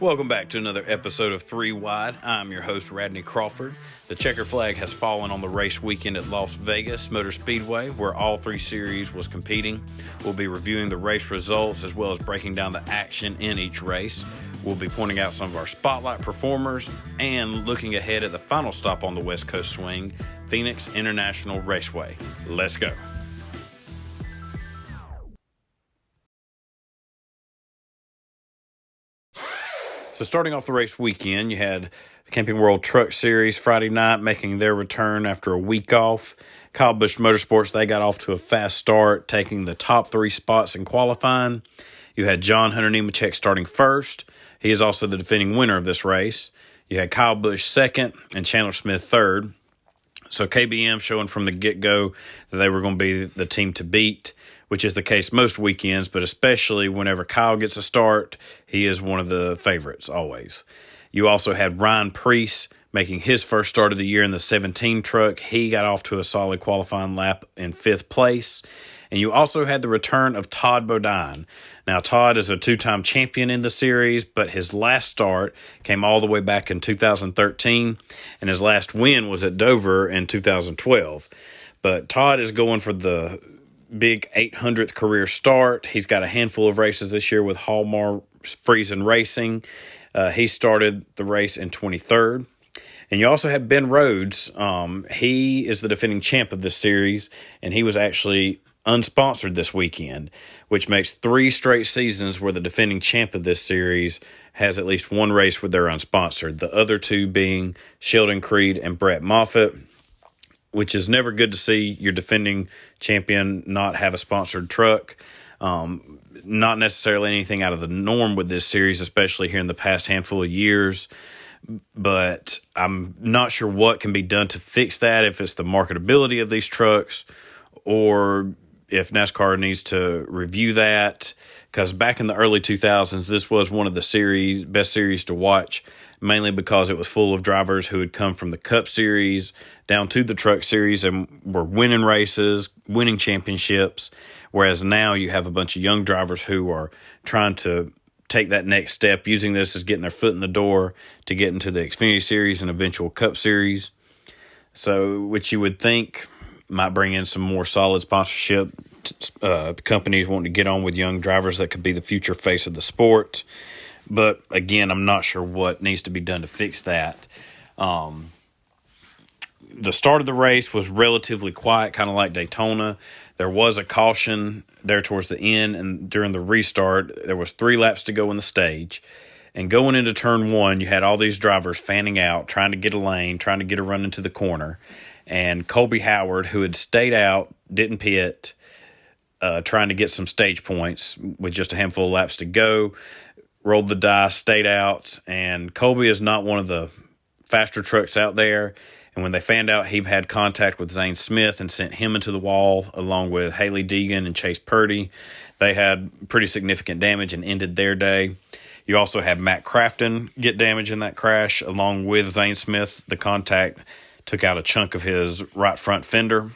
Welcome back to another episode of Three Wide. I'm your host, Radney Crawford. The checker flag has fallen on the race weekend at Las Vegas Motor Speedway, where all three series was competing. We'll be reviewing the race results as well as breaking down the action in each race. We'll be pointing out some of our spotlight performers and looking ahead at the final stop on the West Coast swing, Phoenix International Raceway. Let's go. So starting off the race weekend, you had the Camping World Truck Series Friday night making their return after a week off. Kyle Busch Motorsports, they got off to a fast start, taking the top three spots in qualifying. You had John Hunter Nemechek starting first. He is also the defending winner of this race. You had Kyle Busch second and Chandler Smith third. So KBM showing from the get-go that they were going to be the team to beat, which is the case most weekends, but especially whenever Kyle gets a start, he is one of the favorites always. You also had Ryan Preece making his first start of the year in the 17 truck. He got off to a solid qualifying lap in fifth place. And you also had the return of Todd Bodine. Now, Todd is a two-time champion in the series, but his last start came all the way back in 2013, and his last win was at Dover in 2012. But Todd is going for the big 800th career start. He's got a handful of races this year with Hallmark Friesen Racing. He started the race in 23rd. And you also have Ben Rhodes. He is the defending champ of this series, and he was actually unsponsored this weekend, which makes 3 straight seasons where the defending champ of this series has at least one race where they're unsponsored. The other two being Sheldon Creed and Brett Moffitt, which is never good to see your defending champion not have a sponsored truck. Not necessarily anything out of the norm with this series, especially here in the past handful of years. But I'm not sure what can be done to fix that, if it's the marketability of these trucks or if NASCAR needs to review that, because back in the early 2000s, this was one of the best series to watch, mainly because it was full of drivers who had come from the Cup Series down to the Truck Series and were winning races, winning championships, whereas now you have a bunch of young drivers who are trying to take that next step, using this as getting their foot in the door to get into the Xfinity Series and eventual Cup Series. So, which you would think might bring in some more solid sponsorship, companies wanting to get on with young drivers that could be the future face of the sport. But again, I'm not sure what needs to be done to fix that. The start of the race was relatively quiet, kind of like Daytona. There was a caution there towards the end, and during the restart, there was 3 laps to go in the stage. And going into turn 1, you had all these drivers fanning out, trying to get a lane, trying to get a run into the corner. And Colby Howard, who had stayed out, didn't pit, trying to get some stage points with just a handful of laps to go, rolled the dice, stayed out. And Colby is not one of the faster trucks out there. And when they found out he had contact with Zane Smith and sent him into the wall, along with Haley Deegan and Chase Purdy, they had pretty significant damage and ended their day. You also had Matt Crafton get damage in that crash, along with Zane Smith. The contact took out a chunk of his right front fender.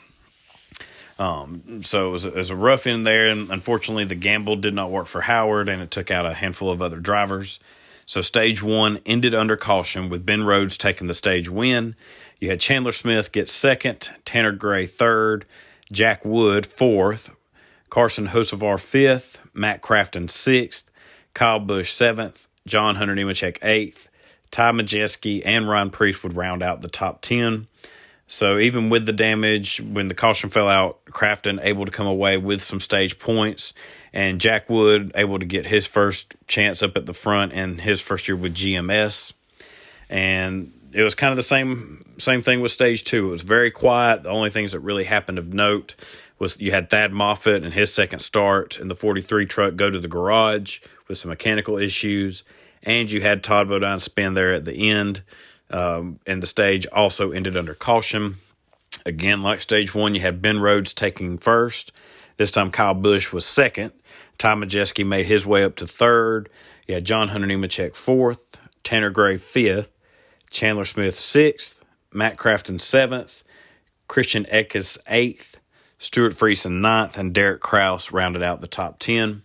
So it was a rough end there, and unfortunately the gamble did not work for Howard, and it took out a handful of other drivers. So stage 1 ended under caution with Ben Rhodes taking the stage win. You had Chandler Smith get second, Tanner Gray third, Jack Wood fourth, Carson Hocevar fifth, Matt Crafton sixth, Kyle Busch seventh, John Hunter Nemechek eighth, Ty Majeski and Ryan Preece would round out the top 10. So even with the damage, when the caution fell out, Crafton able to come away with some stage points, and Jack Wood able to get his first chance up at the front and his first year with GMS. And it was kind of the same thing with stage 2. It was very quiet. The only things that really happened of note was you had Thad Moffitt and his second start in the 43 truck go to the garage with some mechanical issues. And you had Todd Bodine spin there at the end, and the stage also ended under caution. Again, like stage 1, you had Ben Rhodes taking first. This time Kyle Busch was second. Ty Majeski made his way up to third. You had John Hunter Nemechek fourth, Tanner Gray fifth, Chandler Smith sixth, Matt Crafton seventh, Christian Eckes eighth, Stuart Friesen ninth, and Derek Kraus rounded out the top 10.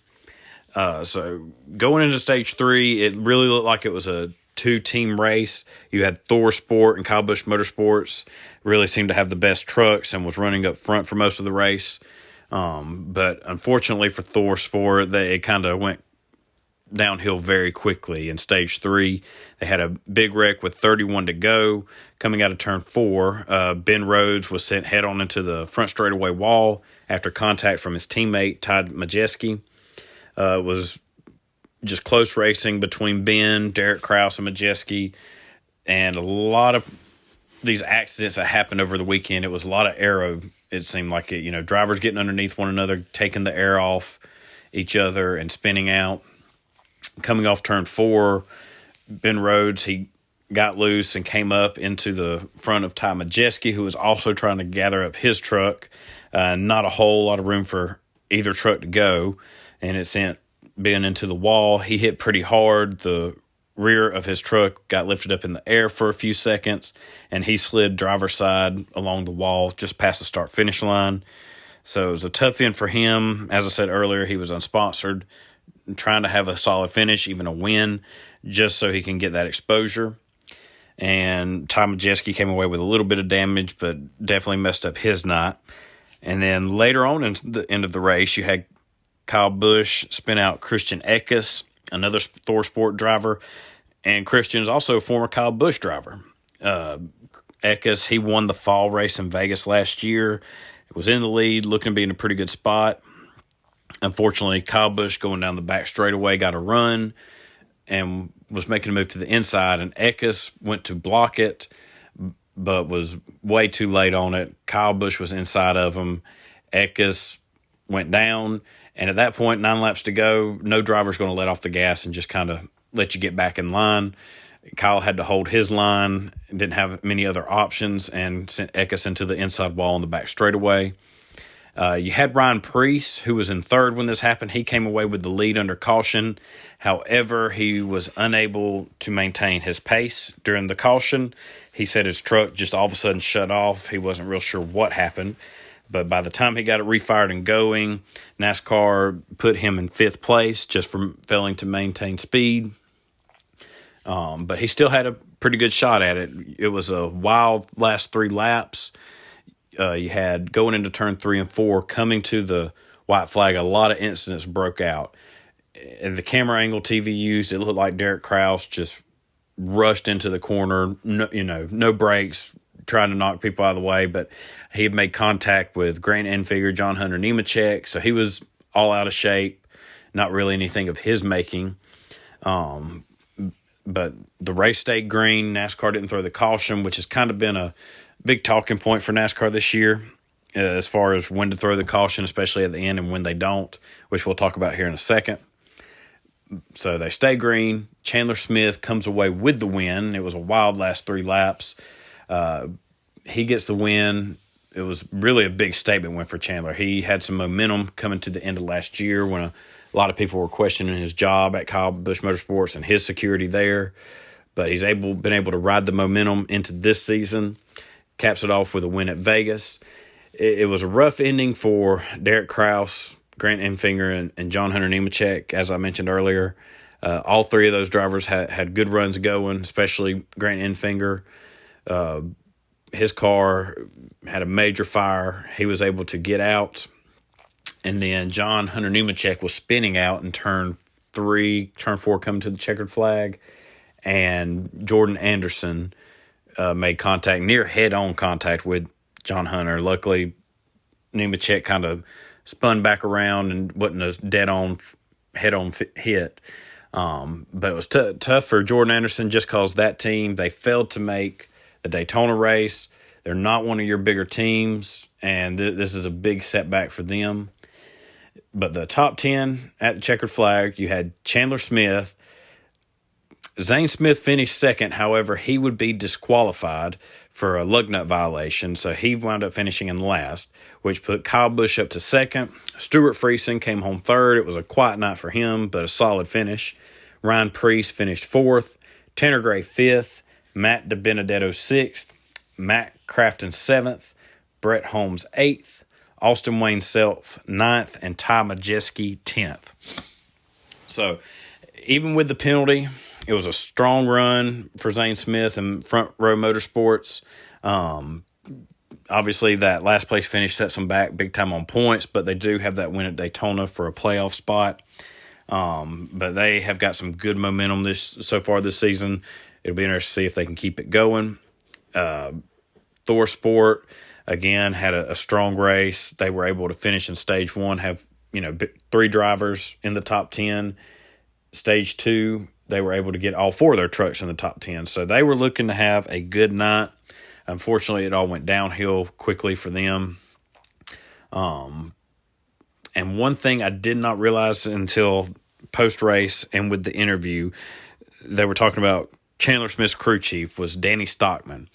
So going into stage 3, it really looked like it was a 2-team race. You had Thor Sport and Kyle Busch Motorsports really seemed to have the best trucks and was running up front for most of the race. But unfortunately for Thor Sport, it kind of went downhill very quickly in stage 3. They had a big wreck with 31 to go. Coming out of turn 4, Ben Rhodes was sent head on into the front straightaway wall after contact from his teammate Todd Majeski. It was just close racing between Ben, Derek Kraus, and Majeski, and a lot of these accidents that happened over the weekend. It was a lot of aero. It seemed like it, drivers getting underneath one another, taking the air off each other and spinning out. Coming off turn 4, Ben Rhodes, he got loose and came up into the front of Ty Majeski, who was also trying to gather up his truck. Not a whole lot of room for either truck to go, and it sent Ben into the wall. He hit pretty hard. The rear of his truck got lifted up in the air for a few seconds, and he slid driver's side along the wall just past the start-finish line. So it was a tough end for him. As I said earlier, he was unsponsored, trying to have a solid finish, even a win, just so he can get that exposure. And Ty Majeski came away with a little bit of damage, but definitely messed up his night. And then later on in the end of the race, you had Kyle Busch spin out Christian Eckes, another Thor Sport driver, and Christian is also a former Kyle Busch driver. Eckes, he won the fall race in Vegas last year. It was in the lead, looking to be in a pretty good spot. Unfortunately, Kyle Busch going down the back straightaway got a run and was making a move to the inside, and Eckes went to block it, but was way too late on it. Kyle Busch was inside of him. Eckes went down, and at that point, 9 laps to go, no driver's going to let off the gas and just kind of let you get back in line. Kyle had to hold his line, didn't have many other options, and sent Eckes into the inside wall on the back straightaway. You had Ryan Preece, who was in third when this happened. He came away with the lead under caution. However, he was unable to maintain his pace during the caution. He said his truck just all of a sudden shut off. He wasn't real sure what happened. But by the time he got it refired and going, NASCAR put him in 5th place just for failing to maintain speed. But he still had a pretty good shot at it. It was a wild last 3 laps. You had going into turn 3 and 4, coming to the white flag, a lot of incidents broke out. And the camera angle TV used, it looked like Derek Kraus just rushed into the corner, no brakes, trying to knock people out of the way. But he had made contact with Grant Enfinger, John Hunter Nemechek, so he was all out of shape, not really anything of his making. But the race stayed green. NASCAR didn't throw the caution, which has kind of been a big talking point for NASCAR this year as far as when to throw the caution, especially at the end, and when they don't, which we'll talk about here in a second. So they stay green. Chandler Smith comes away with the win. It was a wild last 3 laps. He gets the win. It was really a big statement win for Chandler. He had some momentum coming to the end of last year when a lot of people were questioning his job at Kyle Busch Motorsports and his security there. But he's been able to ride the momentum into this season. Caps it off with a win at Vegas. It was a rough ending for Derek Kraus, Grant Enfinger, and John Hunter Nemechek, as I mentioned earlier. All 3 of those drivers had good runs going, especially Grant Enfinger. His car had a major fire. He was able to get out. And then John Hunter Nemechek was spinning out in turn 4 coming to the checkered flag. And Jordan Anderson made contact, near head-on contact with John Hunter. Luckily, Nemechek kind of spun back around and wasn't a dead-on, head-on hit. But it was tough for Jordan Anderson just because that team, they failed to make the Daytona race. They're not one of your bigger teams, and this is a big setback for them. But the top 10 at the checkered flag, you had Chandler Smith. Zane Smith finished second. However, he would be disqualified for a lug nut violation, so he wound up finishing in last, which put Kyle Busch up to second. Stuart Friesen came home third. It was a quiet night for him, but a solid finish. Ryan Preece finished 4th. Tanner Gray 5th. Matt DiBenedetto 6th. Matt Crafton 7th. Brett Holmes 8th. Austin Wayne Self 9th. And Ty Majeski 10th. So even with the penalty, it was a strong run for Zane Smith and Front Row Motorsports. Obviously, that last place finish sets them back big time on points, but they do have that win at Daytona for a playoff spot. But they have got some good momentum so far this season. It'll be interesting to see if they can keep it going. Thor Sport, again, had a strong race. They were able to finish in Stage 1, have 3 drivers in the top 10. Stage 2, they were able to get all 4 of their trucks in the top 10. So they were looking to have a good night. Unfortunately, it all went downhill quickly for them. And one thing I did not realize until post-race and with the interview, they were talking about Chandler Smith's crew chief was Danny Stockman.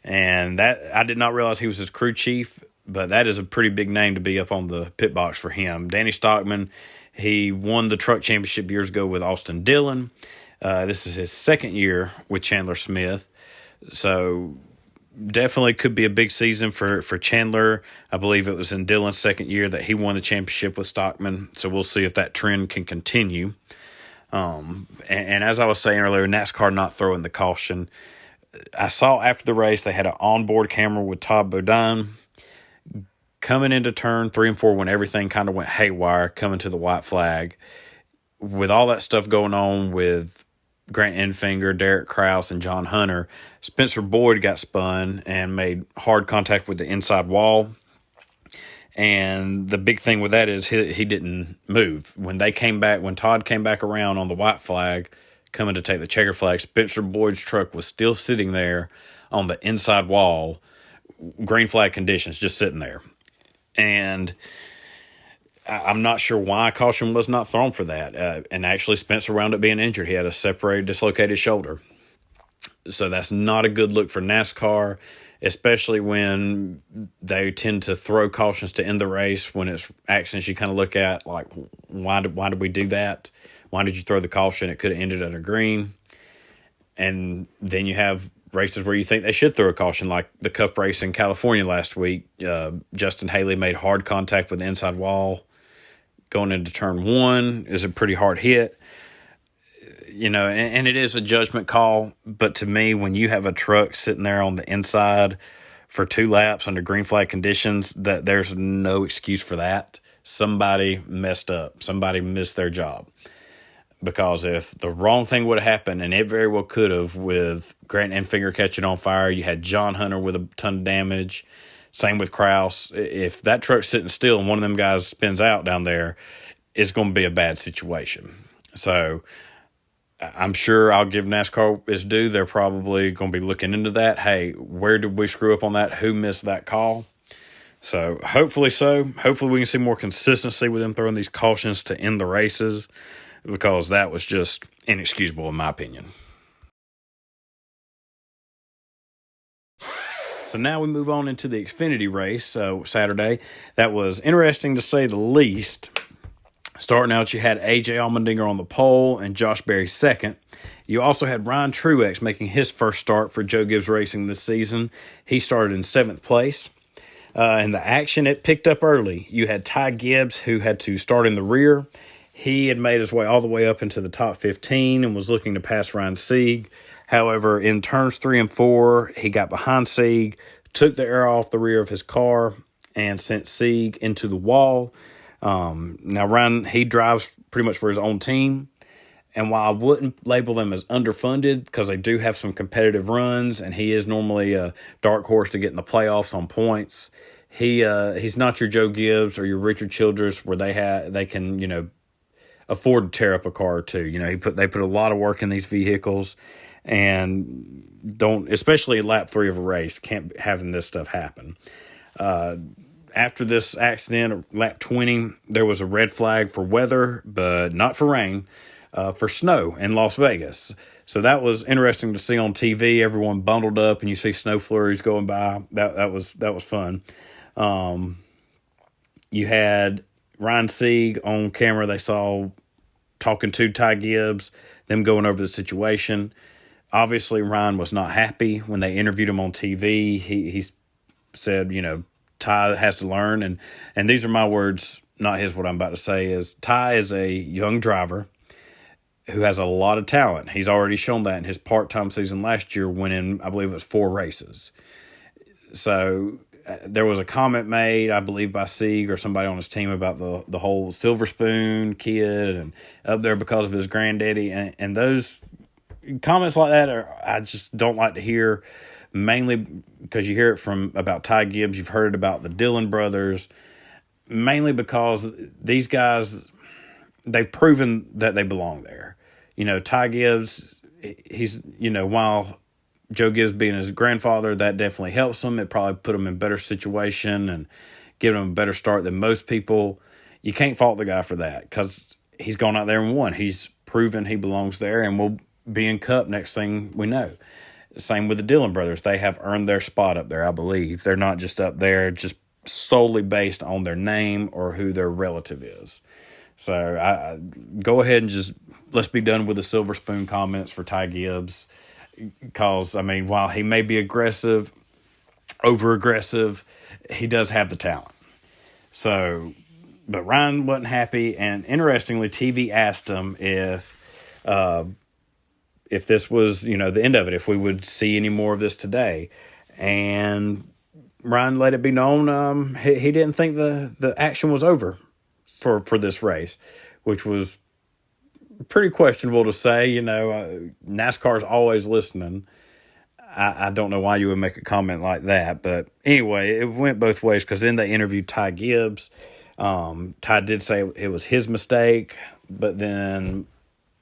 And that I did not realize he was his crew chief, but that is a pretty big name to be up on the pit box for him. Danny Stockman, he won the truck championship years ago with Austin Dillon. This is his second year with Chandler Smith. So definitely could be a big season for Chandler. I believe it was in Dillon's second year that he won the championship with Stockman. So we'll see if that trend can continue. And as I was saying earlier, NASCAR not throwing the caution. I saw after the race they had an onboard camera with Todd Bodine coming into turn 3 and 4 when everything kind of went haywire, coming to the white flag. With all that stuff going on with Grant Enfinger, Derek Kraus, and John Hunter, Spencer Boyd got spun and made hard contact with the inside wall. And the big thing with that is he didn't move. When Todd came back around on the white flag, coming to take the checker flag, Spencer Boyd's truck was still sitting there on the inside wall, green flag conditions, just sitting there. And I'm not sure why caution was not thrown for that. And actually, Spencer wound up being injured. He had a separated, dislocated shoulder. So that's not a good look for NASCAR, especially when they tend to throw cautions to end the race when it's accidents you kind of look at, like, why did we do that? Why did you throw the caution? It could have ended at a green. And then you have races where you think they should throw a caution, like the Cup race in California last week. Justin Haley made hard contact with the inside wall going into turn 1. Is a pretty hard hit. And it is a judgment call. But to me, when you have a truck sitting there on the inside for 2 laps under green flag conditions, that there's no excuse for that. Somebody messed up. Somebody missed their job. Because if the wrong thing would have happened, and it very well could have, with Grant Enfinger catching on fire, you had John Hunter with a ton of damage. Same with Kraus. If that truck's sitting still and one of them guys spins out down there, it's going to be a bad situation. So I'm sure I'll give NASCAR its due. They're probably going to be looking into that. Hey, where did we screw up on that? Who missed that call? So hopefully so. Hopefully we can see more consistency with them throwing these cautions to end the races, because that was just inexcusable in my opinion. So now we move on into the Xfinity race, Saturday. That was interesting to say the least. Starting out, you had A.J. Allmendinger on the pole and Josh Berry second. You also had Ryan Truex making his first start for Joe Gibbs Racing this season. He started in 7th place. In the action, it picked up early. You had Ty Gibbs, who had to start in the rear. He had made his way all the way up into the top 15 and was looking to pass Ryan Sieg. However, in turns 3 and 4, he got behind Sieg, took the air off the rear of his car, and sent Sieg into the wall. Now, Ryan, he drives pretty much for his own team. And while I wouldn't label them as underfunded, because they do have some competitive runs, and he is normally a dark horse to get in the playoffs on points, he's not your Joe Gibbs or your Richard Childress, where they can afford to tear up a car or two. They put a lot of work in these vehicles, and especially at lap 3 of a race, can't having this stuff happen. After this accident, lap 20, there was a red flag for weather, but not for rain, for snow in Las Vegas. So that was interesting to see on TV. Everyone bundled up, and you see snow flurries going by. That was fun. You had Ryan Sieg on camera. They saw talking to Ty Gibbs, them going over the situation. Obviously, Ryan was not happy when they interviewed him on TV. He said, Ty has to learn. And these are my words, not his. What I'm about to say is Ty is a young driver. who has a lot of talent. He's already shown that in his part-time season last year, winning, I believe it was 4 races. So there was a comment made, I believe, by Sieg or somebody on his team about the whole Silver Spoon kid and up there because of his granddaddy. And those comments like that I just don't like to hear, mainly because you hear it from about Ty Gibbs. You've heard it about the Dillon brothers, mainly because these guys, they've proven that they belong there. Ty Gibbs, he's, while Joe Gibbs being his grandfather, that definitely helps him. It probably put him in a better situation and give him a better start than most people. You can't fault the guy for that because he's gone out there and won. He's proven he belongs there and will be in Cup next thing we know. Same with the Dillon brothers. They have earned their spot up there, I believe. They're not just up there just solely based on their name or who their relative is. So I go ahead and just let's be done with the Silver Spoon comments for Ty Gibbs. Because, while he may be aggressive, over-aggressive, he does have the talent. So, but Ryan wasn't happy, and interestingly, TV asked him if this was, the end of it, if we would see any more of this today. And Ryan let it be known he didn't think the action was over for this race, which was pretty questionable to say. NASCAR's always listening. I don't know why you would make a comment like that, but anyway, it went both ways because then they interviewed Ty Gibbs. Ty did say it was his mistake, but then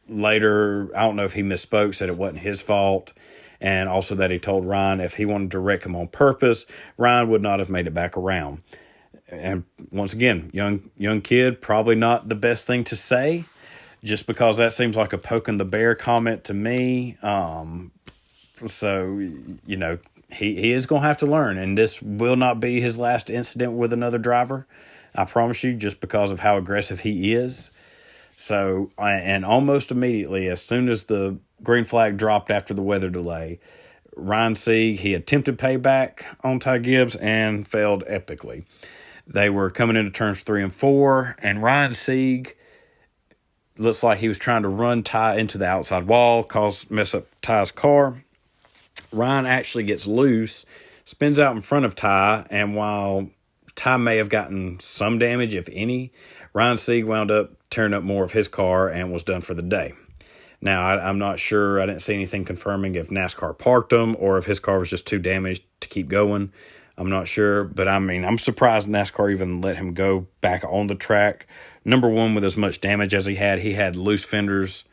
later, I don't know if he misspoke, said it wasn't his fault, and also that he told Ryan if he wanted to wreck him on purpose, Ryan would not have made it back around. And once again, young kid, probably not the best thing to say, just because that seems like a poking the bear comment to me. So, he is going to have to learn, and this will not be his last incident with another driver. I promise you, just because of how aggressive he is. So, and almost immediately, as soon as the green flag dropped after the weather delay, Ryan Sieg, he attempted payback on Ty Gibbs and failed epically. They were coming into turns 3 and 4, and Ryan Sieg looks like he was trying to run Ty into the outside wall, mess up Ty's car. Ryan actually gets loose, spins out in front of Ty, and while Ty may have gotten some damage, if any, Ryan Sieg wound up tearing up more of his car and was done for the day. Now, I'm not sure. I didn't see anything confirming if NASCAR parked him or if his car was just too damaged to keep going. I'm not sure, but I'm surprised NASCAR even let him go back on the track. Number one, with as much damage as he had loose fenders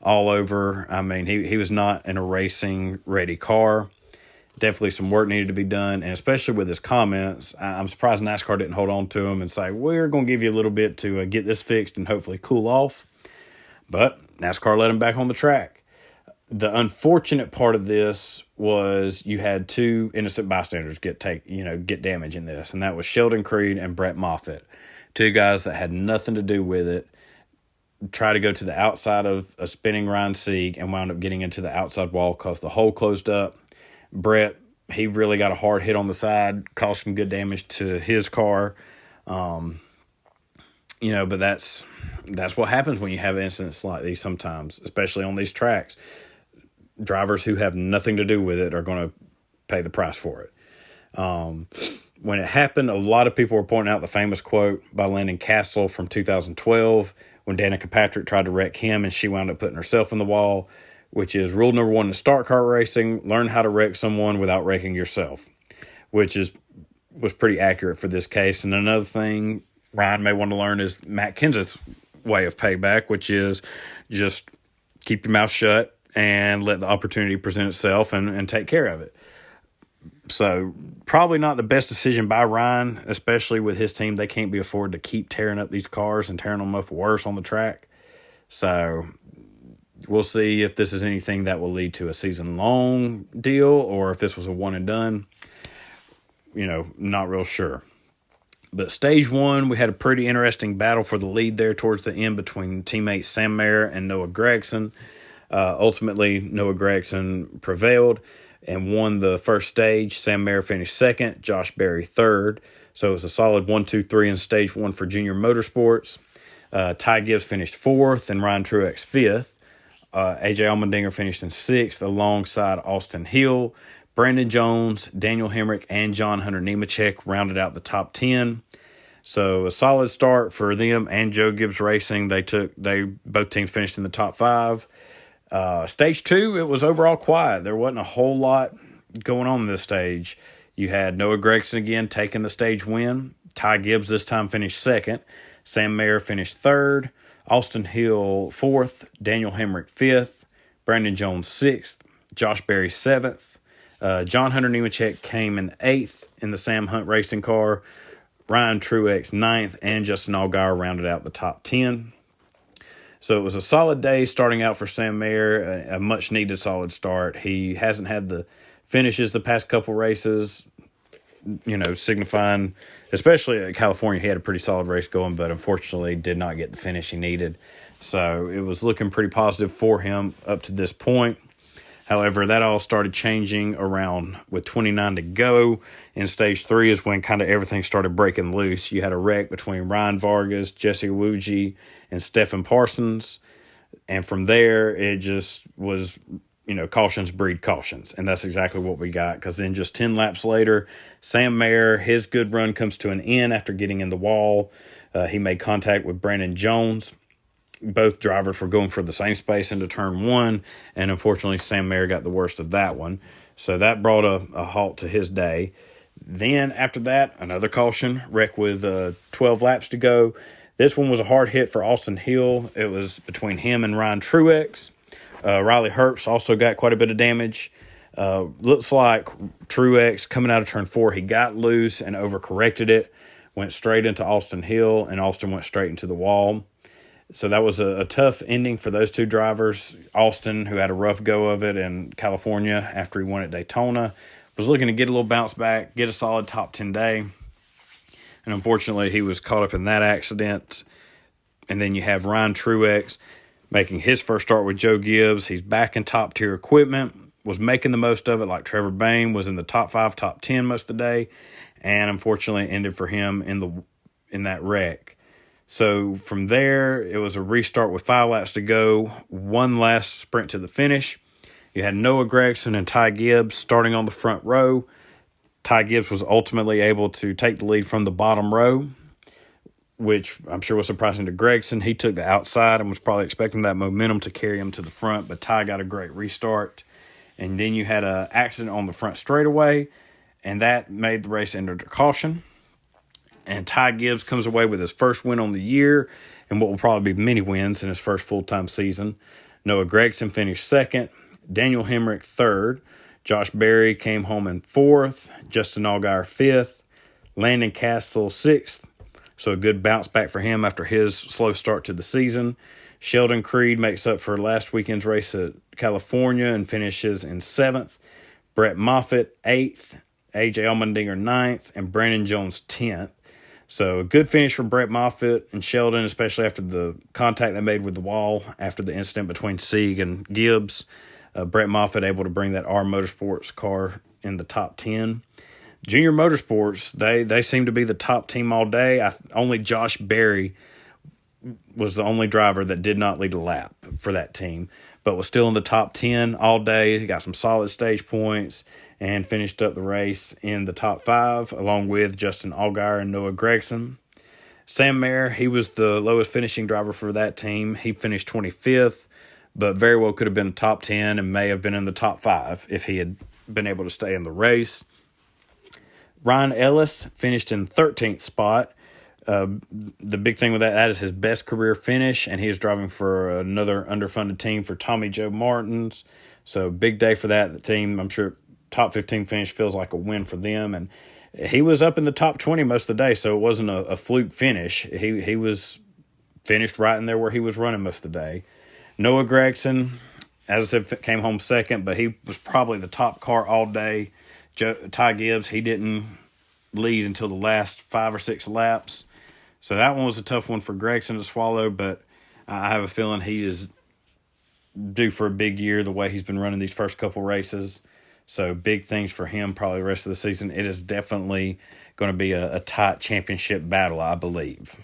all over. He was not in a racing ready car. Definitely some work needed to be done, and especially with his comments, I'm surprised NASCAR didn't hold on to him and say, we're going to give you a little bit to get this fixed and hopefully cool off. But NASCAR let him back on the track. The unfortunate part of this was you had 2 innocent bystanders get damage in this, and that was Sheldon Creed and Brett Moffitt, 2 guys that had nothing to do with it. Try to go to the outside of a spinning Ryan Sieg and wound up getting into the outside wall because the hole closed up. Brett, he really got a hard hit on the side, caused some good damage to his car. But that's what happens when you have incidents like these sometimes, especially on these tracks. Drivers who have nothing to do with it are going to pay the price for it. When it happened, a lot of people were pointing out the famous quote by Landon Castle from 2012 when Danica Patrick tried to wreck him and she wound up putting herself in the wall, which is rule number 1 in stock car racing: learn how to wreck someone without wrecking yourself, which was pretty accurate for this case. And another thing Ryan may want to learn is Matt Kenseth's way of payback, which is just keep your mouth shut and let the opportunity present itself and take care of it. So probably not the best decision by Ryan, especially with his team. They can't be afforded to keep tearing up these cars and tearing them up worse on the track. So we'll see if this is anything that will lead to a season-long deal or if this was a one and done. Not real sure. But stage 1, we had a pretty interesting battle for the lead there towards the end between teammates Sam Mayer and Noah Gragson. Ultimately, Noah Gragson prevailed and won the first stage. Sam Mayer finished second, Josh Berry third. So it was a solid 1-2-3 in stage 1 for Junior Motorsports. Ty Gibbs finished fourth and Ryan Truex fifth. A.J. Allmendinger finished in 6th alongside Austin Hill. Brandon Jones, Daniel Hemrick, and John Hunter Nemechek rounded out the top 10. So a solid start for them and Joe Gibbs Racing. They both teams finished in the top 5. Stage 2, it was overall quiet. There wasn't a whole lot going on this stage. You had Noah Gregson again taking the stage win. Ty Gibbs this time finished 2nd. Sam Mayer finished 3rd. Austin Hill 4th. Daniel Hemrick 5th. Brandon Jones 6th. Josh Berry 7th. John Hunter Nemechek came in 8th in the Sam Hunt racing car. Ryan Truex 9th, and Justin Allgaier rounded out the top 10. So it was a solid day starting out for Sam Mayer, a much-needed solid start. He hasn't had the finishes the past couple races, signifying, especially at California, he had a pretty solid race going, but unfortunately did not get the finish he needed. So it was looking pretty positive for him up to this point. However, that all started changing around with 29 to go. In stage 3 is when kind of everything started breaking loose. You had a wreck between Ryan Vargas, Jesse Iwuji, and Stephen Parsons. And from there, it just was, cautions breed cautions. And that's exactly what we got, because then just 10 laps later, Sam Mayer, his good run comes to an end after getting in the wall. He made contact with Brandon Jones. Both drivers were going for the same space into turn 1, and unfortunately Sam Mayer got the worst of that one. So that brought a halt to his day. Then after that, another caution, wreck with 12 laps to go. This one was a hard hit for Austin Hill. It was between him and Ryan Truex. Riley Herbst also got quite a bit of damage. Looks like Truex coming out of turn 4, he got loose and overcorrected it, went straight into Austin Hill, and Austin went straight into the wall. So that was a tough ending for those two drivers. Austin, who had a rough go of it in California after he won at Daytona, was looking to get a little bounce back, get a solid top 10 day. And unfortunately, he was caught up in that accident. And then you have Ryan Truex making his first start with Joe Gibbs. He's back in top-tier equipment, was making the most of it, like Trevor Bayne was in the top 5, top 10 most of the day. And unfortunately, ended for him in that wreck. So from there, it was a restart with 5 laps to go, one last sprint to the finish. You had Noah Gregson and Ty Gibbs starting on the front row. Ty Gibbs was ultimately able to take the lead from the bottom row, which I'm sure was surprising to Gregson. He took the outside and was probably expecting that momentum to carry him to the front, but Ty got a great restart. And then you had an accident on the front straightaway, and that made the race enter caution. And Ty Gibbs comes away with his first win on the year and what will probably be many wins in his first full-time season. Noah Gregson finished 2nd. Daniel Hemrick 3rd. Josh Berry came home in 4th. Justin Allgaier 5th. Landon Castle 6th. So a good bounce back for him after his slow start to the season. Sheldon Creed makes up for last weekend's race at California and finishes in 7th. Brett Moffitt 8th. A.J. Allmendinger 9th. And Brandon Jones 10th. So a good finish for Brett Moffitt and Sheldon, especially after the contact they made with the wall after the incident between Sieg and Gibbs. Brett Moffitt able to bring that R Motorsports car in the top 10. Junior Motorsports, they seem to be the top team all day. Only Josh Berry was the only driver that did not lead a lap for that team, but was still in the top 10 all day. He got some solid stage points and finished up the race in the top 5, along with Justin Allgaier and Noah Gregson. Sam Mayer, he was the lowest finishing driver for that team. He finished 25th, but very well could have been top 10 and may have been in the top 5 if he had been able to stay in the race. Ryan Ellis finished in 13th spot. The big thing with that is his best career finish, and he is driving for another underfunded team for Tommy Joe Martins. So big day for that. The team, I'm sure, top 15 finish feels like a win for them. And he was up in the top 20 most of the day, so it wasn't a fluke finish. He was finished right in there where he was running most of the day. Noah Gregson, as I said, came home 2nd, but he was probably the top car all day. Ty Gibbs, he didn't lead until the last 5 or 6 laps. So that one was a tough one for Gregson to swallow, but I have a feeling he is due for a big year the way he's been running these first couple races. So big things for him probably the rest of the season. It is definitely going to be a tight championship battle, I believe.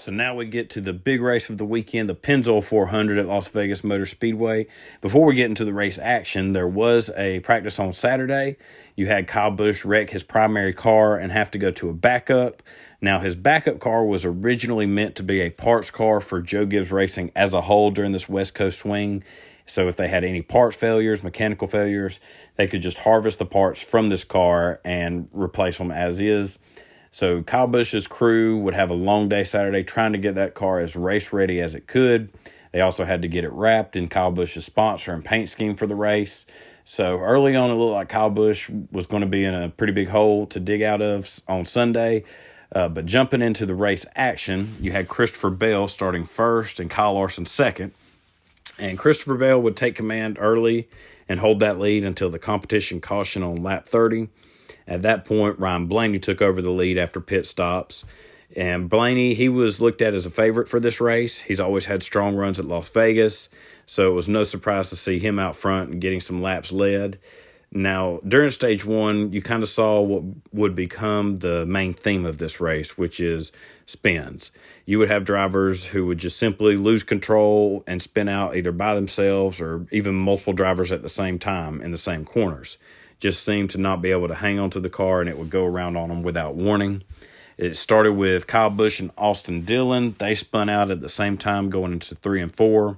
So now we get to the big race of the weekend, the Pennzoil 400 at Las Vegas Motor Speedway. Before we get into the race action, there was a practice on Saturday. You had Kyle Busch wreck his primary car and have to go to a backup. Now, his backup car was originally meant to be a parts car for Joe Gibbs Racing as a whole during this West Coast swing. So if they had any parts failures, mechanical failures, they could just harvest the parts from this car and replace them as is. So Kyle Busch's crew would have a long day Saturday trying to get that car as race ready as it could. They also had to get it wrapped in Kyle Busch's sponsor and paint scheme for the race. So early on, it looked like Kyle Busch was going to be in a pretty big hole to dig out of on Sunday. But jumping into the race action, you had Christopher Bell starting first and Kyle Larson second. And Christopher Bell would take command early and hold that lead until the competition caution on lap 30. At that point, Ryan Blaney took over the lead after pit stops. And Blaney, he was looked at as a favorite for this race. He's always had strong runs at Las Vegas, so it was no surprise to see him out front and getting some laps led. Now, during stage one, you kind of saw what would become the main theme of this race, which is spins. You would have drivers who would just simply lose control and spin out either by themselves or even multiple drivers at the same time in the same corners. Just seemed to not be able to hang onto the car, and it would go around on them without warning. It started with Kyle Busch and Austin Dillon. They spun out at the same time going into 3 and 4.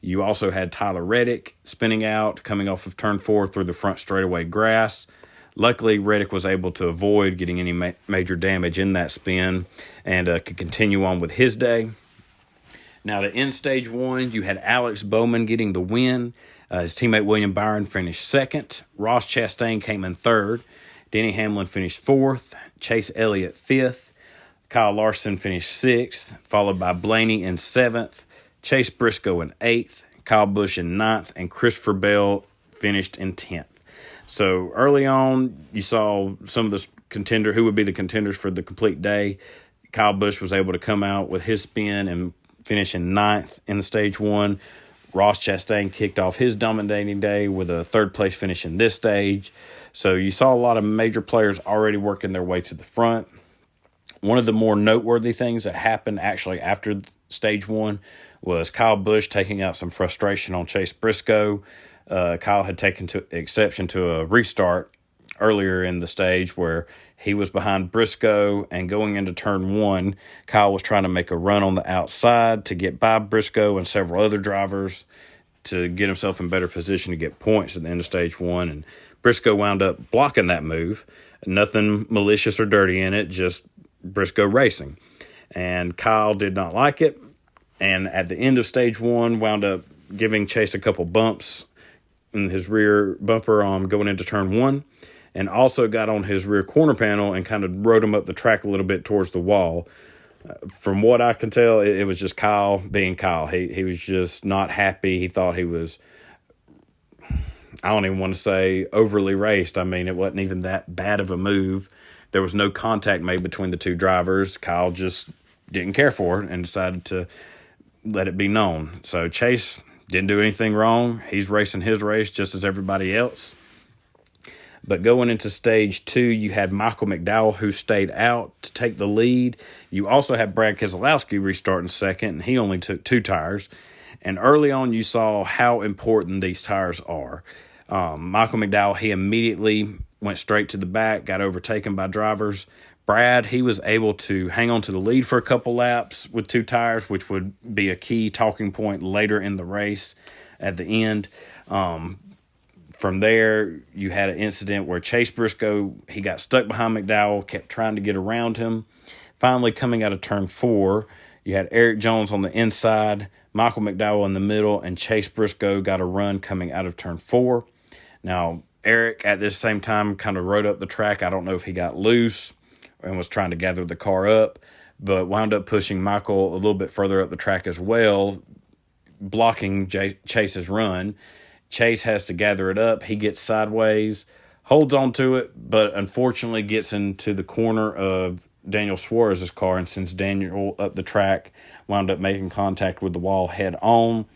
You also had Tyler Reddick spinning out, coming off of turn 4 through the front straightaway grass. Luckily, Reddick was able to avoid getting any major damage in that spin and could continue on with his day. Now, to end stage one, you had Alex Bowman getting the win. His teammate William Byron finished second. Ross Chastain came in third. Denny Hamlin finished fourth. Chase Elliott fifth. Kyle Larson finished sixth, followed by Blaney in seventh. Chase Briscoe in eighth. Kyle Busch in ninth. And Christopher Bell finished in 10th. So early on, you saw some of the who would be the contenders for the complete day. Kyle Busch was able to come out with his spin and finish in ninth in the stage one. Ross Chastain kicked off his dominating day with a third-place finish in this stage. So you saw a lot of major players already working their way to the front. One of the more noteworthy things that happened actually after stage one was Kyle Busch taking out some frustration on Chase Briscoe. Kyle had taken exception to a restart earlier in the stage where he was behind Briscoe, and going into turn 1, Kyle was trying to make a run on the outside to get by Briscoe and several other drivers to get himself in better position to get points at the end of stage 1. And Briscoe wound up blocking that move. Nothing malicious or dirty in it, just Briscoe racing. And Kyle did not like it. And at the end of stage 1, wound up giving Chase a couple bumps in his rear bumper going into turn 1. And also got on his rear corner panel and kind of rode him up the track a little bit towards the wall. From what I can tell, it was just Kyle being Kyle. He was just not happy. He thought he was, I don't even want to say overly raced. I mean, it wasn't even that bad of a move. There was no contact made between the two drivers. Kyle just didn't care for it and decided to let it be known. So Chase didn't do anything wrong. He's racing his race just as everybody else. But going into stage 2, you had Michael McDowell, who stayed out to take the lead. You also had Brad Keselowski restarting second, and he only took 2 tires. And early on, you saw how important these tires are. Michael McDowell, he immediately went straight to the back, got overtaken by drivers. Brad, he was able to hang on to the lead for a couple laps with 2 tires, which would be a key talking point later in the race at the end. From there, you had an incident where Chase Briscoe, he got stuck behind McDowell, kept trying to get around him. Finally, coming out of turn 4, you had Eric Jones on the inside, Michael McDowell in the middle, and Chase Briscoe got a run coming out of turn 4. Now, Eric, at this same time, kind of rode up the track. I don't know if he got loose and was trying to gather the car up, but wound up pushing Michael a little bit further up the track as well, blocking Chase's run. Chase has to gather it up. He gets sideways, holds on to it, but unfortunately gets into the corner of Daniel Suarez's car, and sends Daniel up the track, wound up making contact with the wall head on,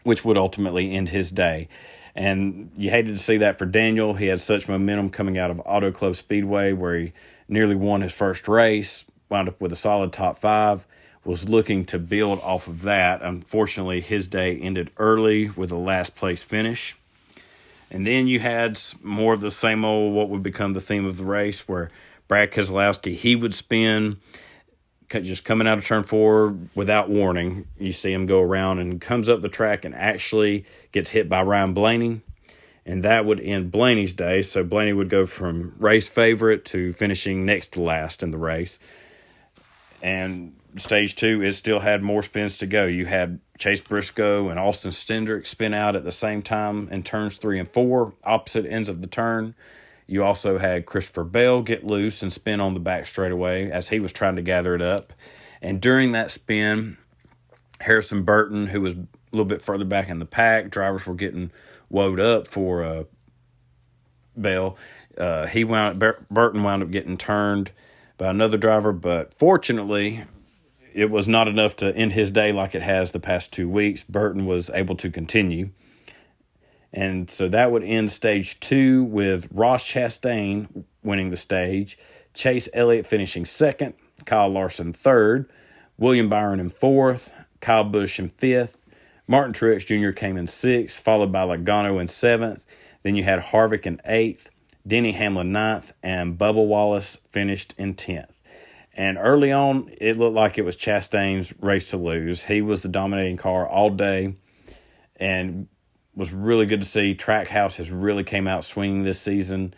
which would ultimately end his day. And you hated to see that for Daniel. He had such momentum coming out of Auto Club Speedway, where he nearly won his first race, wound up with a solid top 5. was looking to build off of that. Unfortunately, his day ended early with a last place finish. And then you had more of the same old, what would become the theme of the race, where Brad Keselowski, he would spin, just coming out of turn 4 without warning. You see him go around and comes up the track and actually gets hit by Ryan Blaney. And that would end Blaney's day. So Blaney would go from race favorite to finishing next to last in the race. And stage 2, it still had more spins to go. You had Chase Briscoe and Austin Cindric spin out at the same time in turns 3 and 4, opposite ends of the turn. You also had Christopher Bell get loose and spin on the back straightaway as he was trying to gather it up. And during that spin, Harrison Burton, who was a little bit further back in the pack, drivers were getting woed up for Bell. Burton wound up getting turned by another driver, but fortunately, it was not enough to end his day like it has the past 2 weeks. Burton was able to continue. And so that would end stage 2 with Ross Chastain winning the stage, Chase Elliott finishing second, Kyle Larson third, William Byron in fourth, Kyle Busch in fifth, Martin Truex Jr. came in sixth, followed by Logano in seventh. Then you had Harvick in eighth, Denny Hamlin ninth, and Bubba Wallace finished in 10th. And early on, it looked like it was Chastain's race to lose. He was the dominating car all day and was really good to see. Trackhouse has really came out swinging this season,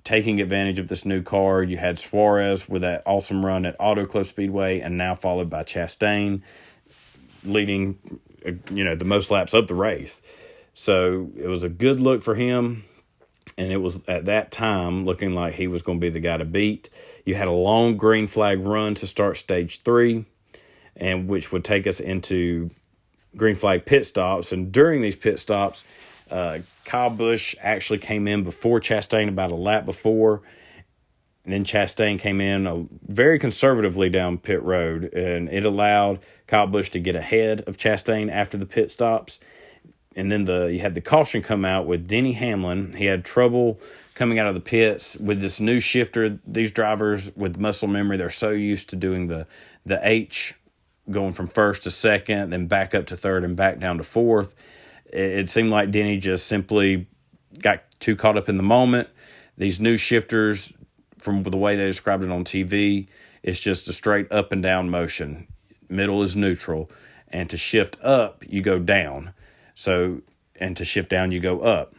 taking advantage of this new car. You had Suarez with that awesome run at Auto Club Speedway, and now followed by Chastain leading, the most laps of the race. So it was a good look for him. And it was at that time looking like he was going to be the guy to beat. You had a long green flag run to start stage 3, and which would take us into green flag pit stops. And during these pit stops, Kyle Busch actually came in before Chastain about a lap before. And then Chastain came in very conservatively down pit road, and it allowed Kyle Busch to get ahead of Chastain after the pit stops. And then you had the caution come out with Denny Hamlin. He had trouble coming out of the pits with this new shifter. These drivers with muscle memory, they're so used to doing the H, going from first to second, then back up to third and back down to fourth. It seemed like Denny just simply got too caught up in the moment. These new shifters, from the way they described it on TV, it's just a straight up and down motion. Middle is neutral. And to shift up, you go down. And to shift down, you go up.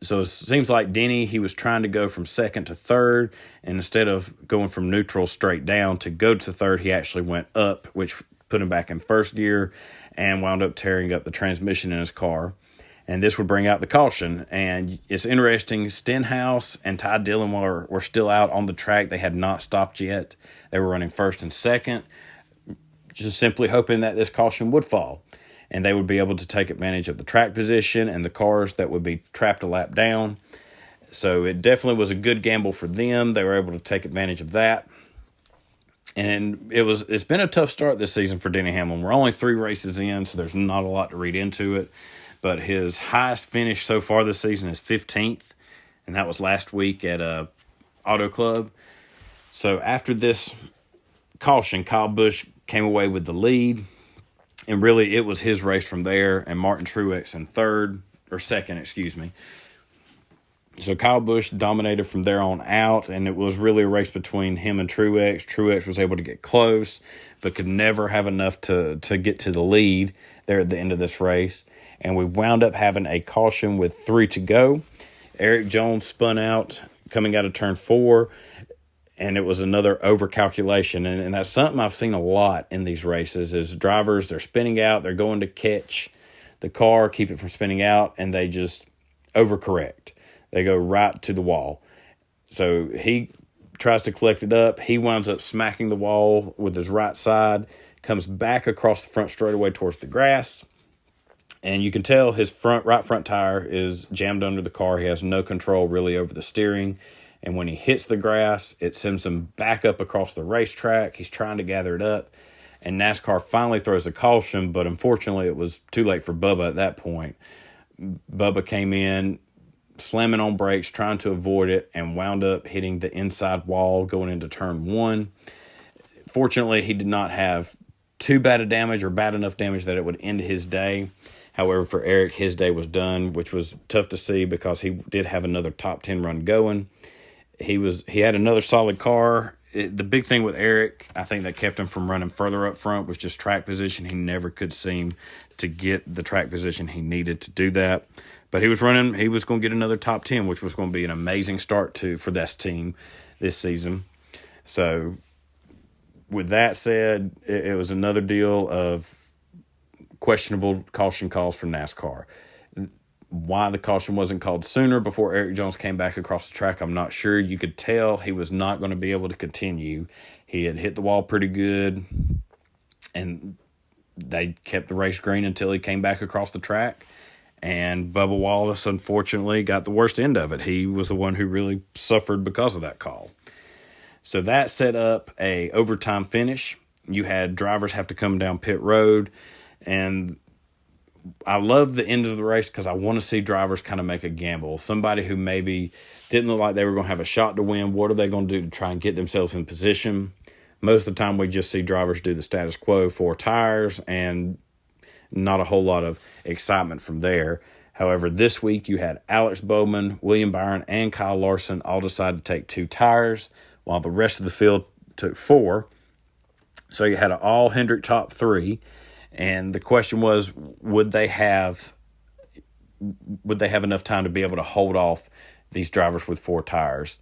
So it seems like Denny, he was trying to go from second to third, and instead of going from neutral straight down to go to third, he actually went up, which put him back in first gear and wound up tearing up the transmission in his car. And this would bring out the caution. And it's interesting, Stenhouse and Ty Dillon were still out on the track. They had not stopped yet. They were running first and second, just simply hoping that this caution would fall, and they would be able to take advantage of the track position and the cars that would be trapped a lap down. So it definitely was a good gamble for them. They were able to take advantage of that. And it's been a tough start this season for Denny Hamlin. We're only 3 races in, so there's not a lot to read into it. But his highest finish so far this season is 15th, and that was last week at Auto Club. So after this caution, Kyle Busch came away with the lead. And really, it was his race from there, and Martin Truex in second. So Kyle Busch dominated from there on out, and it was really a race between him and Truex. Truex was able to get close, but could never have enough to get to the lead there at the end of this race. And we wound up having a caution with 3 to go. Eric Jones spun out coming out of turn 4. And it was another overcalculation. And that's something I've seen a lot in these races is drivers, they're spinning out, they're going to catch the car, keep it from spinning out, and they just overcorrect. They go right to the wall. So he tries to collect it up. He winds up smacking the wall with his right side, comes back across the front straightaway towards the grass. And you can tell his right front tire is jammed under the car. He has no control really over the steering. And when he hits the grass, it sends him back up across the racetrack. He's trying to gather it up. And NASCAR finally throws a caution, but unfortunately it was too late for Bubba at that point. Bubba came in, slamming on brakes, trying to avoid it, and wound up hitting the inside wall going into turn 1. Fortunately, he did not have too bad a damage or bad enough damage that it would end his day. However, for Eric, his day was done, which was tough to see because he did have another top 10 run going. He had another solid car. The big thing with Eric, I think that kept him from running further up front, was just track position. He never could seem to get the track position he needed to do that. But he was running. He was going to get another top 10, which was going to be an amazing start for this team this season. So with that said, it was another deal of questionable caution calls for NASCAR. Why the caution wasn't called sooner before Eric Jones came back across the track, I'm not sure. You could tell he was not going to be able to continue. He had hit the wall pretty good, and they kept the race green until he came back across the track. And Bubba Wallace, unfortunately, got the worst end of it. He was the one who really suffered because of that call. So that set up a overtime finish. You had drivers have to come down pit road, and I love the end of the race because I want to see drivers kind of make a gamble. Somebody who maybe didn't look like they were going to have a shot to win, what are they going to do to try and get themselves in position? Most of the time we just see drivers do the status quo, 4 tires, and not a whole lot of excitement from there. However, this week you had Alex Bowman, William Byron, and Kyle Larson all decide to take 2 tires, while the rest of the field took 4. So you had an all Hendrick top 3. And the question was, would they have enough time to be able to hold off these drivers with 4 tires?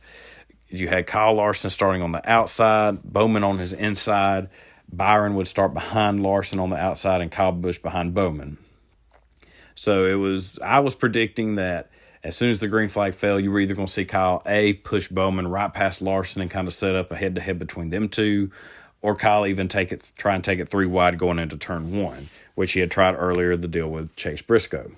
You had Kyle Larson starting on the outside, Bowman on his inside. Byron would start behind Larson on the outside, and Kyle Busch behind Bowman. So I was predicting that as soon as the green flag fell, you were either going to see Kyle push Bowman right past Larson and kind of set up a head-to-head between them two, or Kyle even try and take it 3 wide going into turn 1, which he had tried earlier, the deal with Chase Briscoe.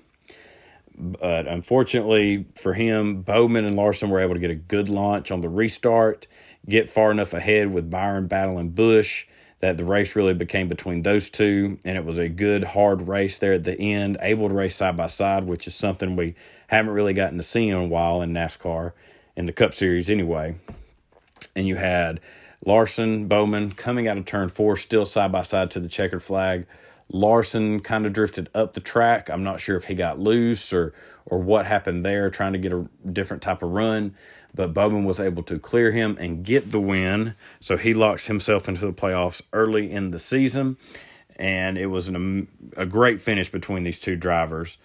But unfortunately for him, Bowman and Larson were able to get a good launch on the restart, get far enough ahead with Byron battling Busch that the race really became between those two, and it was a good, hard race there at the end, able to race side by side, which is something we haven't really gotten to see in a while in NASCAR, in the Cup Series anyway. And you had Larson, Bowman coming out of turn 4, still side by side to the checkered flag. Larson kind of drifted up the track. I'm not sure if he got loose or what happened there, trying to get a different type of run. But Bowman was able to clear him and get the win. So he locks himself into the playoffs early in the season. And it was a great finish between these two drivers.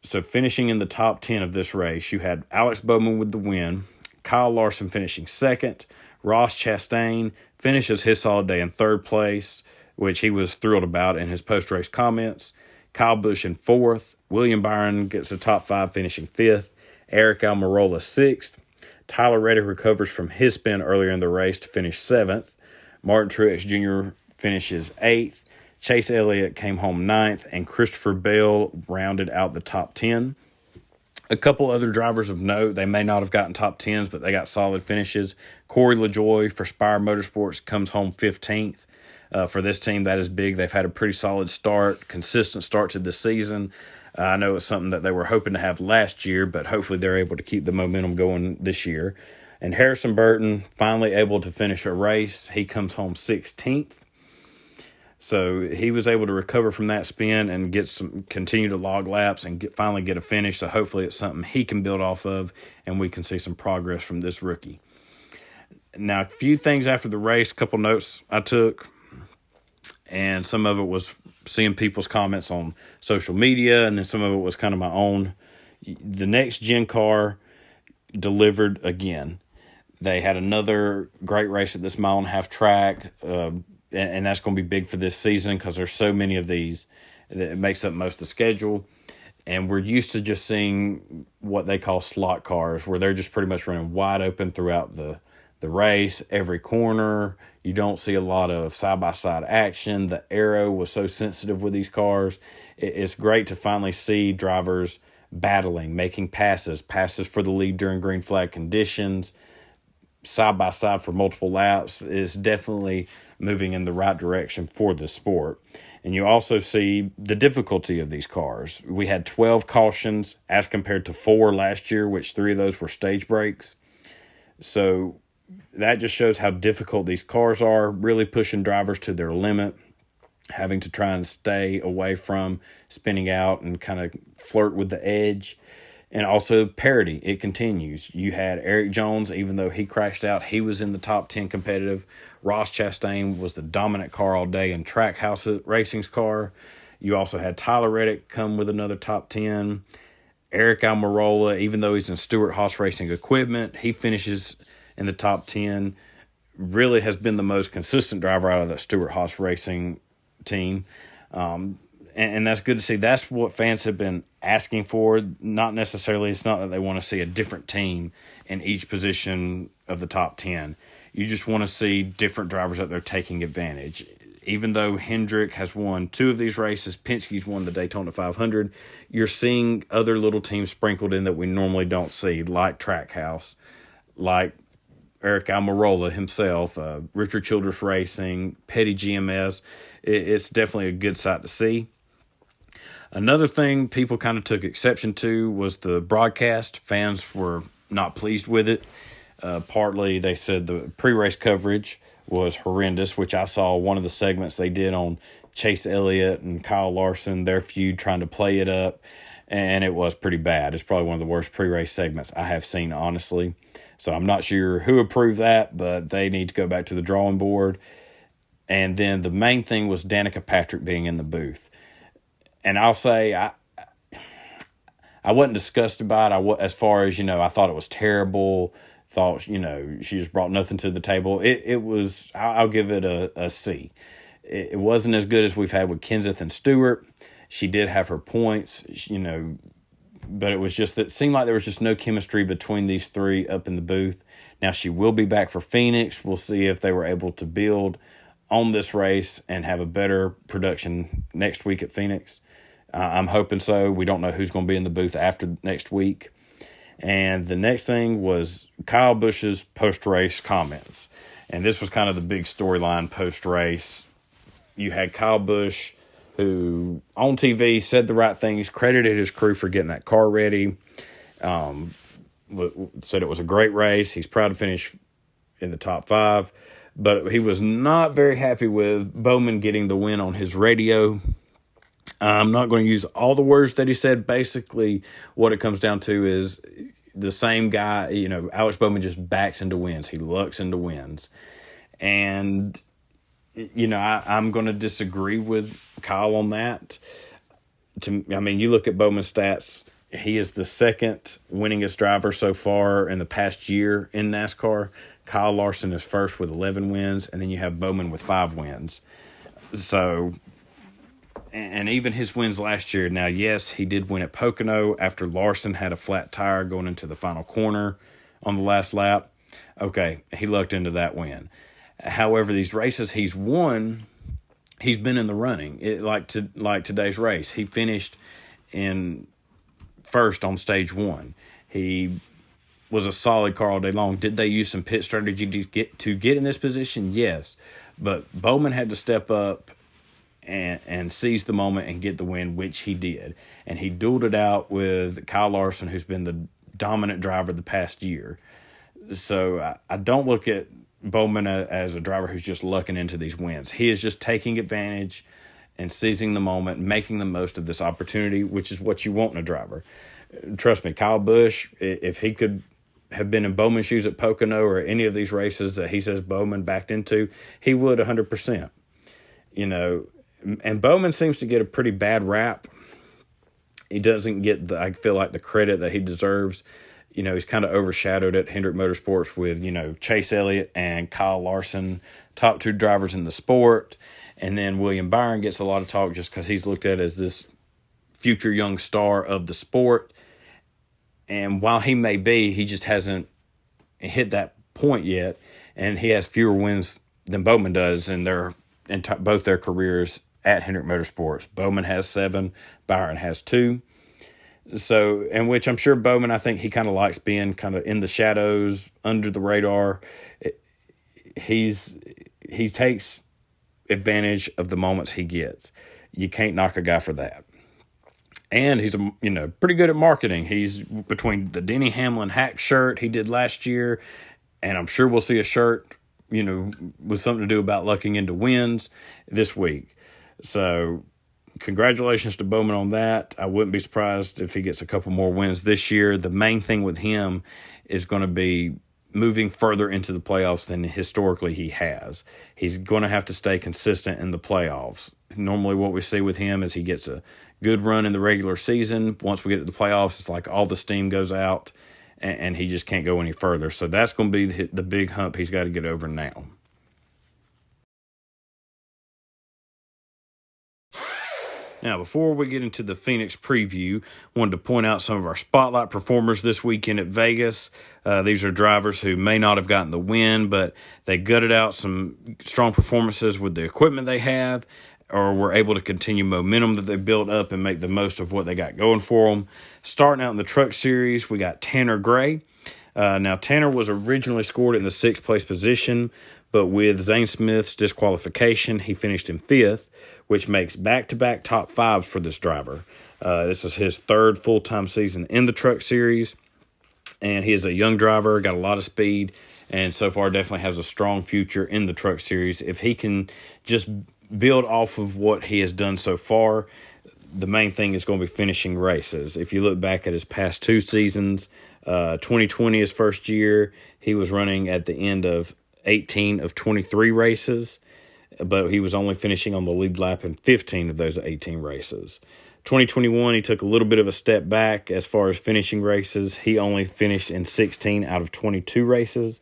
So finishing in the top 10 of this race, you had Alex Bowman with the win, Kyle Larson finishing second, Ross Chastain finishes his solid day in third place, which he was thrilled about in his post-race comments. Kyle Busch in fourth. William Byron gets the top 5, finishing fifth. Eric Almirola sixth. Tyler Reddick recovers from his spin earlier in the race to finish seventh. Martin Truex Jr. finishes eighth. Chase Elliott came home ninth, and Christopher Bell rounded out the top 10. A couple other drivers of note, they may not have gotten top 10s, but they got solid finishes. Corey LaJoie for Spire Motorsports comes home 15th. For this team, that is big. They've had a pretty solid start, consistent start to this season. I know it's something that they were hoping to have last year, but hopefully they're able to keep the momentum going this year. And Harrison Burton finally able to finish a race. He comes home 16th. So he was able to recover from that spin and continue to log laps and finally get a finish. So hopefully it's something he can build off of, and we can see some progress from this rookie. Now, a few things after the race, a couple notes I took, and some of it was seeing people's comments on social media, and then some of it was kind of my own. The next gen car delivered again. They had another great race at this 1.5-mile track, and that's going to be big for this season because there's so many of these that it makes up most of the schedule. And we're used to just seeing what they call slot cars, where they're just pretty much running wide open throughout the race, every corner. You don't see a lot of side-by-side action. The aero was so sensitive with these cars. It's great to finally see drivers battling, making passes for the lead during green flag conditions, side-by-side for multiple laps. Is definitely moving in the right direction for the sport. And you also see the difficulty of these cars. We had 12 cautions as compared to 4 last year, which 3 of those were stage breaks. So that just shows how difficult these cars are, really pushing drivers to their limit, having to try and stay away from spinning out and kind of flirt with the edge. And also parity, it continues. You had Eric Jones, even though he crashed out, he was in the top 10 competitive. Ross Chastain was the dominant car all day in Trackhouse Racing's car. You also had Tyler Reddick come with another top 10. Eric Almirola, even though he's in Stewart-Haas Racing equipment, he finishes in the top 10. Really has been the most consistent driver out of the Stewart-Haas Racing team. And that's good to see. That's what fans have been asking for. Not necessarily, it's not that they want to see a different team in each position of the top 10. You just want to see different drivers out there taking advantage. Even though Hendrick has won 2 of these races, Penske's won the Daytona 500, you're seeing other little teams sprinkled in that we normally don't see, like Trackhouse, like Eric Almirola himself, Richard Childress Racing, Petty GMS. It's definitely a good sight to see. Another thing people kind of took exception to was the broadcast. Fans were not pleased with it. Partly, they said the pre-race coverage was horrendous, which I saw one of the segments they did on Chase Elliott and Kyle Larson, their feud, trying to play it up, and it was pretty bad. It's probably one of the worst pre-race segments I have seen, honestly. So I'm not sure who approved that, but they need to go back to the drawing board. And then the main thing was Danica Patrick being in the booth. And I'll say I wasn't disgusted by it. As far as, I thought it was terrible. Thought, she just brought nothing to the table. It was, I'll give it a C. It wasn't as good as we've had with Kenseth and Stewart. She did have her points, but it was just that it seemed like there was just no chemistry between these three up in the booth. Now she will be back for Phoenix. We'll see if they were able to build on this race and have a better production next week at Phoenix. I'm hoping so. We don't know who's going to be in the booth after next week. And the next thing was Kyle Busch's post-race comments. And this was kind of the big storyline post-race. You had Kyle Busch, who on TV said the right things, credited his crew for getting that car ready, said it was a great race. He's proud to finish in the top 5. But he was not very happy with Bowman getting the win on his radio. I'm not going to use all the words that he said. Basically, what it comes down to is the same guy, Alex Bowman just backs into wins. He lucks into wins. And, I'm going to disagree with Kyle on that. You look at Bowman's stats. He is the second winningest driver so far in the past year in NASCAR. Kyle Larson is first with 11 wins, and then you have Bowman with 5 wins. So, and even his wins last year. Now, yes, he did win at Pocono after Larson had a flat tire going into the final corner on the last lap. Okay, he lucked into that win. However, these races he's won, he's been in the running. Like today's race, he finished in first on stage 1. He was a solid car all day long. Did they use some pit strategy to get in this position? Yes. But Bowman had to step up and seize the moment and get the win, which he did. And he dueled it out with Kyle Larson, who's been the dominant driver the past year. So I don't look at Bowman as a driver who's just lucking into these wins. He is just taking advantage and seizing the moment, making the most of this opportunity, which is what you want in a driver. Trust me, Kyle Busch, if he could have been in Bowman's shoes at Pocono or any of these races that he says Bowman backed into, he would 100%. And Bowman seems to get a pretty bad rap. He doesn't get, I feel like, the credit that he deserves. He's kind of overshadowed at Hendrick Motorsports with, Chase Elliott and Kyle Larson, top 2 drivers in the sport. And then William Byron gets a lot of talk just because he's looked at as this future young star of the sport. And while he may be, he just hasn't hit that point yet. And he has fewer wins than Bowman does in both their careers at Hendrick Motorsports. Bowman has 7, Byron has 2. So, in which I'm sure Bowman, I think he kind of likes being kind of in the shadows, under the radar. He takes advantage of the moments he gets. You can't knock a guy for that. And he's pretty good at marketing. He's between the Denny Hamlin hack shirt he did last year And I'm sure we'll see a shirt, with something to do about lucking into wins this week. So congratulations to Bowman on that. I wouldn't be surprised if he gets a couple more wins this year. The main thing with him is going to be moving further into the playoffs than historically he has. He's going to have to stay consistent in the playoffs. Normally what we see with him is he gets a good run in the regular season. Once we get to the playoffs, it's like all the steam goes out and he just can't go any further. So that's going to be the big hump he's got to get over now. Now, before we get into the Phoenix preview, I wanted to point out some of our spotlight performers this weekend at Vegas. These are drivers who may not have gotten the win, but they gutted out some strong performances with the equipment they have, or were able to continue momentum that they built up and make the most of what they got going for them. Starting out in the Truck Series, we got Tanner Gray. Now, Tanner was originally scored in the 6th place position, but with Zane Smith's disqualification, he finished in 5th, which makes back-to-back top 5s for this driver. This is his 3rd full-time season in the Truck Series, and he is a young driver, got a lot of speed, and so far definitely has a strong future in the Truck Series. If he can just build off of what he has done so far, the main thing is going to be finishing races. If you look back at his past 2 seasons, 2020, his first year, he was running at the end of 18 of 23 races, but he was only finishing on the lead lap in 15 of those 18 races. 2021, he took a little bit of a step back as far as finishing races. He only finished in 16 out of 22 races.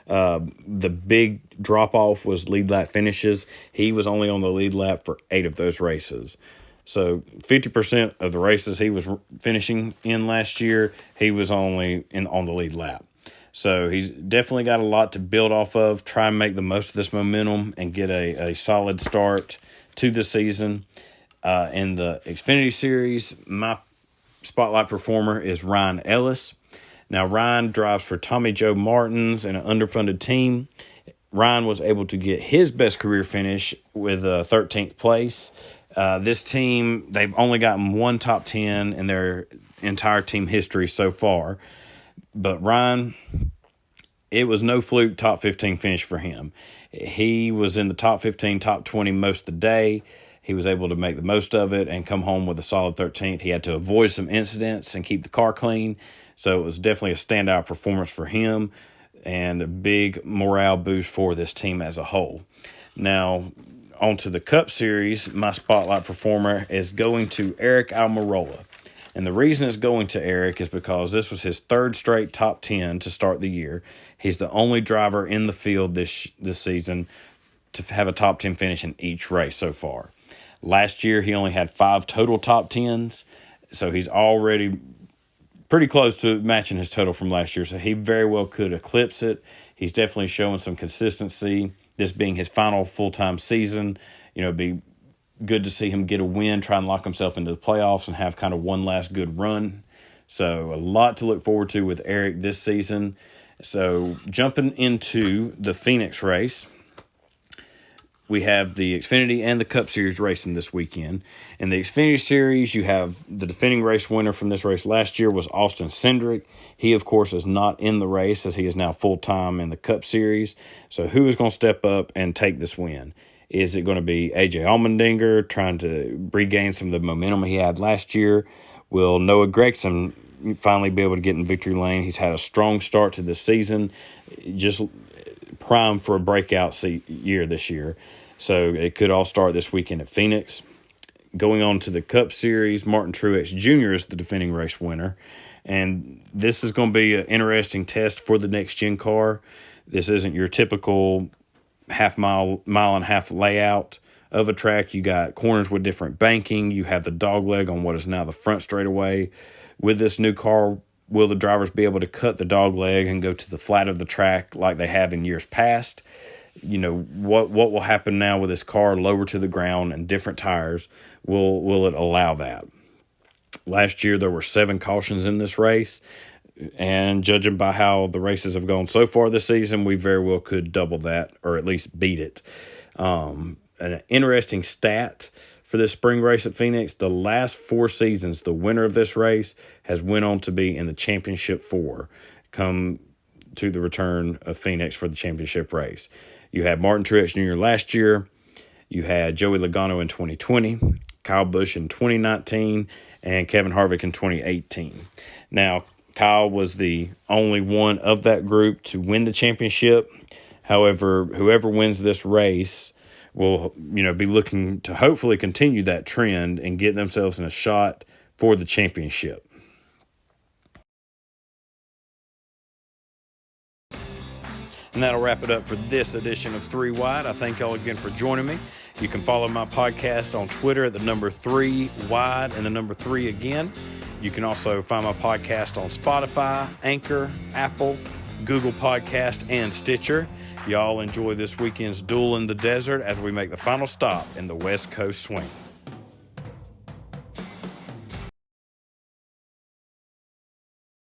The big drop-off was lead lap finishes. He was only on the lead lap for 8 of those races. So 50% of the races he was finishing in last year, he was only on the lead lap. So he's definitely got a lot to build off of, try and make the most of this momentum and get a solid start to the season. In the Xfinity Series, my spotlight performer is Ryan Ellis. Now, Ryan drives for Tommy Joe Martins in an underfunded team. Ryan was able to get his best career finish with 13th place. This team, they've only gotten one top 10 in their entire team history so far. But Ryan, it was no fluke top 15 finish for him. He was in the top 15, top 20 most of the day. He was able to make the most of it and come home with a solid 13th. He had to avoid some incidents and keep the car clean. So it was definitely a standout performance for him and a big morale boost for this team as a whole. Now, on to the Cup Series, my spotlight performer is going to Eric Almirola. And the reason it's going to Eric is because this was his 3rd straight top 10 to start the year. He's the only driver in the field this season to have a top 10 finish in each race so far. Last year, he only had 5 total top 10s, so he's already pretty close to matching his total from last year, so he very well could eclipse it. He's definitely showing some consistency. This being his final full-time season, it'd be good to see him get a win, try and lock himself into the playoffs and have kind of one last good run. So a lot to look forward to with Eric this season. So jumping into the Phoenix race, we have the Xfinity and the Cup Series racing this weekend. In the Xfinity Series, you have the defending race winner from this race last year was Austin Cindric. He, of course, is not in the race as he is now full-time in the Cup Series. So who is going to step up and take this win? Is it going to be A.J. Allmendinger trying to regain some of the momentum he had last year? Will Noah Gragson finally be able to get in victory lane? He's had a strong start to this season, just primed for a breakout year this year. So it could all start this weekend at Phoenix. Going on to the Cup Series, Martin Truex Jr. is the defending race winner. And this is going to be an interesting test for the next-gen car. This isn't your typical mile and a half layout of a track. You got corners with different banking. You have the dog leg on what is now the front straightaway. With this new car, will the drivers be able to cut the dog leg and go to the flat of the track like they have in years past? What will happen now with this car lower to the ground and different tires? Will it allow that? Last year there were 7 cautions in this race, and judging by how the races have gone so far this season, we very well could double that or at least beat it. An interesting stat for this spring race at Phoenix, the last 4 seasons, the winner of this race has went on to be in the championship 4. Come to the return of Phoenix for the championship race. You had Martin Truex Jr. last year. You had Joey Logano in 2020, Kyle Busch in 2019, and Kevin Harvick in 2018. Now, Kyle was the only one of that group to win the championship. However, whoever wins this race will, be looking to hopefully continue that trend and get themselves in a shot for the championship. And that'll wrap it up for this edition of 3 Wide. I thank y'all again for joining me. You can follow my podcast on Twitter at the number 3 Wide and the number 3 again. You can also find my podcast on Spotify, Anchor, Apple, Google Podcast, and Stitcher. Y'all enjoy this weekend's Duel in the Desert as we make the final stop in the West Coast Swing.